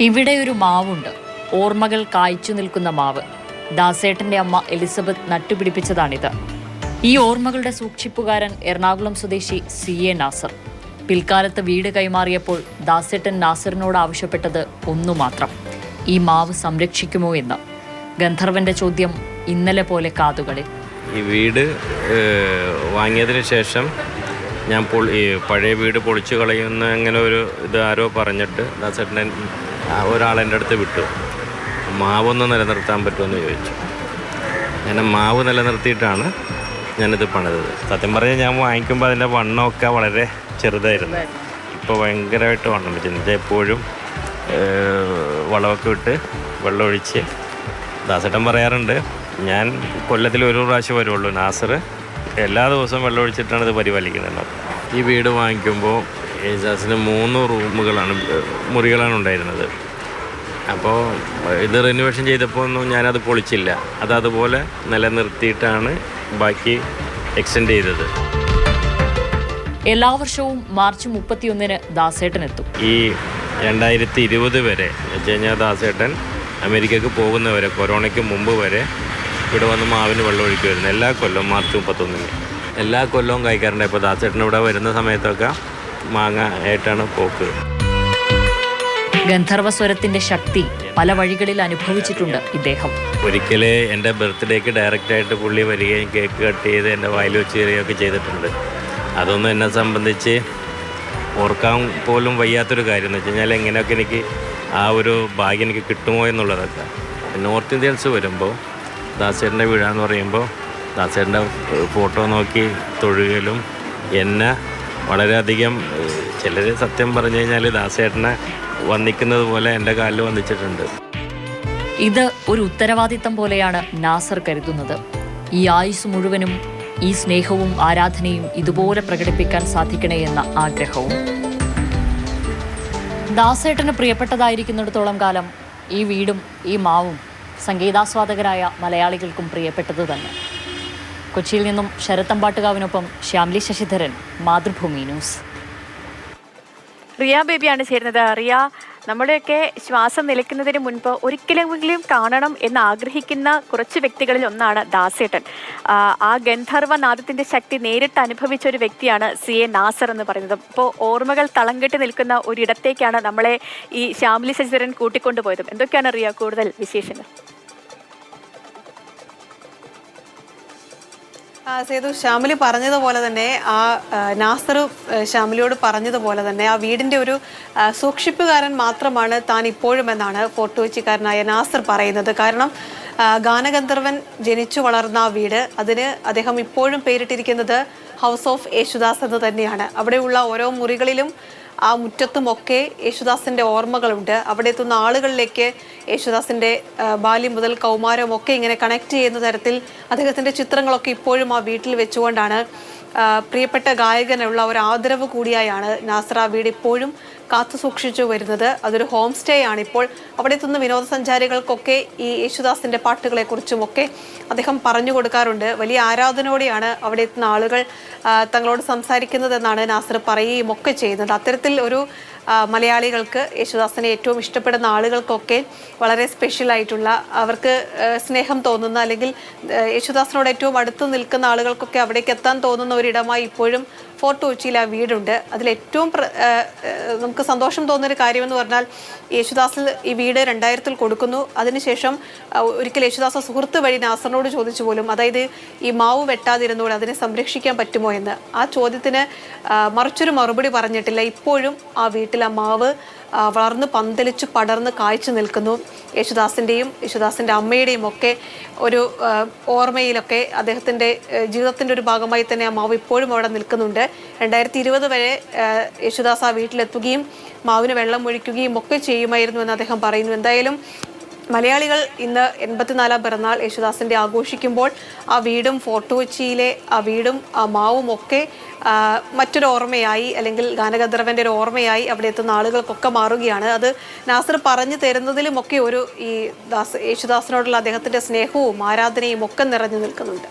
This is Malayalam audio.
ഇവിടെ ഒരു മാവുണ്ട്, ഓർമ്മകൾ കായ്ച്ചു നിൽക്കുന്ന മാവ്. ദാസേട്ടന്റെ അമ്മ എലിസബത്ത് നട്ടുപിടിപ്പിച്ചതാണിത്. ഈ ഓർമ്മകളുടെ സൂക്ഷിപ്പുകാരൻ എറണാകുളം സ്വദേശി CA നാസർ. പിൽക്കാലത്ത് വീട് കൈമാറിയപ്പോൾ ദാസേട്ടൻ നാസറിനോട് ആവശ്യപ്പെട്ടത് ഒന്നു മാത്രം: ഈ മാവ് സംരക്ഷിക്കുമോ എന്ന്. ഗന്ധർവന്റെ ചോദ്യം ഇന്നലെ പോലെ കാതുകളിൽ. ഈ വീട് വാങ്ങിയതിന് ശേഷം ഞാൻ ഈ പഴയ വീട് പൊളിച്ചു കളയുന്ന അങ്ങനെ ഒരു ഇത് ആരോ പറഞ്ഞിട്ട് ദാസേട്ടൻ ഒരാളെൻ്റെ അടുത്ത് വിട്ടു. മാവൊന്ന് നിലനിർത്താൻ പറ്റുമെന്ന് ചോദിച്ചു. ഞാൻ മാവ് നിലനിർത്തിയിട്ടാണ് ഞാനിത് പണിതത്. സത്യം പറഞ്ഞാൽ ഞാൻ വാങ്ങിക്കുമ്പോൾ അതിൻ്റെ വണ്ണമൊക്കെ വളരെ ചെറുതായിരുന്നു. ഇപ്പോൾ ഭയങ്കരമായിട്ട് വണ്ണം വെച്ചിട്ടുണ്ട്. എപ്പോഴും വളമൊക്കെ ഇട്ട് വെള്ളമൊഴിച്ച്. ദാസേട്ടൻ പറയാറുണ്ട്, ഞാൻ കൊല്ലത്തിൽ ഒരു പ്രാവശ്യം വരുള്ളൂ, നാസർ എല്ലാ ദിവസവും വെള്ളമൊഴിച്ചിട്ടാണ് ഇത് പരിപാലിക്കുന്നത്. ഈ വീട് വാങ്ങിക്കുമ്പോൾ ഏജാസിന് 3 മുറികളാണ് ഉണ്ടായിരുന്നത്. അപ്പോൾ ഇത് റിനോവേഷൻ ചെയ്തപ്പോൾ ഒന്നും ഞാനത് പൊളിച്ചില്ല. അതുപോലെ നിലനിർത്തിയിട്ടാണ് ബാക്കി എക്സ്റ്റെൻഡ് ചെയ്തത്. എല്ലാ വർഷവും മാർച്ച് 31-ന് ദാസേട്ടൻ എത്തും. ഈ 2020 വരെ വെച്ച് കഴിഞ്ഞാൽ ദാസേട്ടൻ അമേരിക്കക്ക് പോകുന്നവരെ, കൊറോണയ്ക്ക് മുമ്പ് വരെ ഇവിടെ വന്ന് മാവിന് വെള്ളം ഒഴിക്കുമായിരുന്നു. എല്ലാ കൊല്ലവും മാർച്ച് 31-ന് എല്ലാ കൊല്ലവും കഴിക്കാറുണ്ട്. ഇപ്പോൾ ദാസേട്ടൻ ഇവിടെ വരുന്ന സമയത്തൊക്കെ മാങ്ങ ആയിട്ടാണ് പോക്ക്. ഗന്ധർവസ്വരത്തിന്റെ ശക്തി പല വഴികളിൽ അനുഭവിച്ചിട്ടുണ്ട് ഇദ്ദേഹം. ഒരിക്കൽ എൻ്റെ ബർത്ത്ഡേക്ക് ഡയറക്റ്റായിട്ട് പുള്ളി വരികയും കേക്ക് കട്ട് ചെയ്ത് എൻ്റെ വായിൽ വെച്ച് തരികയൊക്കെ ചെയ്തിട്ടുണ്ട്. അതൊന്നും എന്നെ സംബന്ധിച്ച് ഓർക്കാൻ പോലും വയ്യാത്തൊരു കാര്യം എന്ന് വെച്ച് കഴിഞ്ഞാൽ എങ്ങനെയൊക്കെ എനിക്ക് ആ ഒരു ഭാഗ്യം എനിക്ക് കിട്ടുമോ എന്നുള്ളതൊക്കെ. നോർത്ത് ഇന്ത്യൻസ് വരുമ്പോൾ ദാസേട്ടൻ്റെ വീടാന്ന് പറയുമ്പോൾ ദാസേട്ടൻ്റെ ഫോട്ടോ നോക്കി തൊഴുകലും എന്നെ വളരെയധികം, ചിലർ സത്യം പറഞ്ഞു കഴിഞ്ഞാൽ ദാസേട്ടനെ വന്നിക്കുന്നത് പോലെ എൻ്റെ കാലിൽ വന്നിച്ചിട്ടുണ്ട്. ഇത് ഒരു ഉത്തരവാദിത്തം പോലെയാണ് നാസർ കരുതുന്നത്. ഈ ആയുസ് മുഴുവനും ഈ സ്നേഹവും ആരാധനയും ഇതുപോലെ പ്രകടിപ്പിക്കാൻ സാധിക്കണേ എന്ന ആഗ്രഹവും. ദാസേട്ടന് പ്രിയപ്പെട്ടതായിരിക്കുന്നിടത്തോളം കാലം ഈ വീടും ഈ മാവും സംഗീതാസ്വാദകരായ മലയാളികൾക്കും പ്രിയപ്പെട്ടത് തന്നെ. കൊച്ചിയിൽ നിന്നും ശരത്തമ്പാട്ടുകാവിനൊപ്പം ശ്യാംലി ശശിധരൻ, മാതൃഭൂമി ന്യൂസ്. റിയ ബേബിയാണ് ചേരുന്നത്. റിയ, നമ്മുടെയൊക്കെ ശ്വാസം നിലയ്ക്കുന്നതിന് മുൻപ് ഒരിക്കലെങ്കിലും കാണണം എന്ന് ആഗ്രഹിക്കുന്ന കുറച്ച് വ്യക്തികളിൽ ഒന്നാണ് ദാസേട്ടൻ. ആ ഗന്ധർവനാദത്തിന്റെ ശക്തി നേരിട്ട് അനുഭവിച്ച ഒരു വ്യക്തിയാണ് CA നാസർ എന്ന് പറയുന്നത്. ഇപ്പോൾ ഓർമ്മകൾ തളം കെട്ടി നിൽക്കുന്ന ഒരിടത്തേക്കാണ് നമ്മളെ ഈ ശ്യാംലി ശശിധരൻ കൂട്ടിക്കൊണ്ടുപോയതും. എന്തൊക്കെയാണ് റിയ കൂടുതൽ വിശേഷങ്ങൾ? സേതു, ശ്യാമിലി പറഞ്ഞതുപോലെ തന്നെ ആ നാസർ ശ്യാമിലിയോട് പറഞ്ഞതുപോലെ തന്നെ ആ വീടിൻ്റെ ഒരു സൂക്ഷിപ്പുകാരൻ മാത്രമാണ് താൻ ഇപ്പോഴും എന്നാണ് ഫോർട്ട് കൊച്ചിക്കാരനായ നാസർ പറയുന്നത്. കാരണം ഗാനഗന്ധർവൻ ജനിച്ചു വളർന്ന ആ വീട്, അതിന് അദ്ദേഹം ഇപ്പോഴും പേരിട്ടിരിക്കുന്നത് ഹൗസ് ഓഫ് യേശുദാസ് എന്ന് തന്നെയാണ്. അവിടെയുള്ള ഓരോ മുറികളിലും ആ മുറ്റത്തുമൊക്കെ യേശുദാസിൻ്റെ ഓർമ്മകളുണ്ട്. അവിടെ എത്തുന്ന ആളുകളിലേക്ക് യേശുദാസിൻ്റെ ബാല്യം മുതൽ കൗമാരമൊക്കെ ഇങ്ങനെ കണക്ട് ചെയ്യുന്ന തരത്തിൽ അദ്ദേഹത്തിൻ്റെ ചിത്രങ്ങളൊക്കെ ഇപ്പോഴും ആ വീട്ടിൽ വെച്ചുകൊണ്ടാണ് പ്രിയപ്പെട്ട ഗായകനുള്ള ഒരു ആദരവ് കൂടിയായാണ് നാസർ ആ വീട് ഇപ്പോഴും കാത്തു സൂക്ഷിച്ചു വരുന്നത്. അതൊരു ഹോം സ്റ്റേ ആണ്. ഇപ്പോൾ അവിടെ എത്തുന്ന വിനോദസഞ്ചാരികൾക്കൊക്കെ ഈ യേശുദാസിൻ്റെ പാട്ടുകളെക്കുറിച്ചുമൊക്കെ അദ്ദേഹം പറഞ്ഞു കൊടുക്കാറുണ്ട്. വലിയ ആരാധനയോടെയാണ് അവിടെ എത്തുന്ന ആളുകൾ തങ്ങളോട് സംസാരിക്കുന്നതെന്നാണ് നാസർ പറയുകയും ഒക്കെ ചെയ്യുന്നത്. അത്തരത്തിൽ ഒരു മലയാളികൾക്ക്, യേശുദാസിനെ ഏറ്റവും ഇഷ്ടപ്പെടുന്ന ആളുകൾക്കൊക്കെ വളരെ സ്പെഷ്യലായിട്ടുള്ള, അവർക്ക് സ്നേഹം തോന്നുന്ന, അല്ലെങ്കിൽ യേശുദാസിനോട് ഏറ്റവും അടുത്ത് നിൽക്കുന്ന ആളുകൾക്കൊക്കെ അവിടേക്ക് എത്താൻ തോന്നുന്ന ഒരിടമായി ഇപ്പോഴും ഫോർട്ട് കൊച്ചിയിൽ ആ വീടുണ്ട്. അതിലേറ്റവും നമുക്ക് സന്തോഷം തോന്നുന്നൊരു കാര്യമെന്ന് പറഞ്ഞാൽ യേശുദാസിൽ ഈ വീട് 2000-ൽ കൊടുക്കുന്നു. അതിനുശേഷം ഒരിക്കൽ യേശുദാസ് സുഹൃത്ത് വഴി നാസറിനോട് ചോദിച്ചു പോലും, അതായത് ഈ മാവ് വെട്ടാതിരുന്നോട് അതിനെ സംരക്ഷിക്കാൻ പറ്റുമോ എന്ന്. ആ ചോദ്യത്തിന് മറിച്ചൊരു മറുപടി പറഞ്ഞിട്ടില്ല. ഇപ്പോഴും ആ വീട്ടിൽ ആ മാവ് വളർന്ന് പന്തലിച്ച് പടർന്ന് കായ്ച്ചു നിൽക്കുന്നു. യേശുദാസിൻ്റെ അമ്മയുടെയും ഒക്കെ ഒരു ഓർമ്മയിലൊക്കെ അദ്ദേഹത്തിൻ്റെ ജീവിതത്തിൻ്റെ ഒരു ഭാഗമായി തന്നെ ആ മാവ് ഇപ്പോഴും അവിടെ നിൽക്കുന്നുണ്ട്. 2020 വരെ യേശുദാസ് ആ വീട്ടിലെത്തുകയും മാവിന് വെള്ളം ഒഴിക്കുകയും ഒക്കെ ചെയ്യുമായിരുന്നു എന്ന് അദ്ദേഹം പറയുന്നു. എന്തായാലും മലയാളികൾ ഇന്ന് 84ാം പിറന്നാൾ യേശുദാസിൻ്റെ ആഘോഷിക്കുമ്പോൾ ആ വീടും ഫോർട്ട് കൊച്ചിയിലെ ആ വീടും ആ മാവും ഒക്കെ മറ്റൊരു ഓർമ്മയായി, അല്ലെങ്കിൽ ഗാനഗന്ധർവൻ്റെ ഒരു ഓർമ്മയായി അവിടെ എത്തുന്ന ആളുകൾക്കൊക്കെ മാറുകയാണ്. അത് നാസർ പറഞ്ഞു തരുന്നതിലുമൊക്കെ ഒരു ഈ യേശുദാസിനോടുള്ള അദ്ദേഹത്തിൻ്റെ സ്നേഹവും ആരാധനയും ഒക്കെ നിറഞ്ഞു നിൽക്കുന്നുണ്ട്.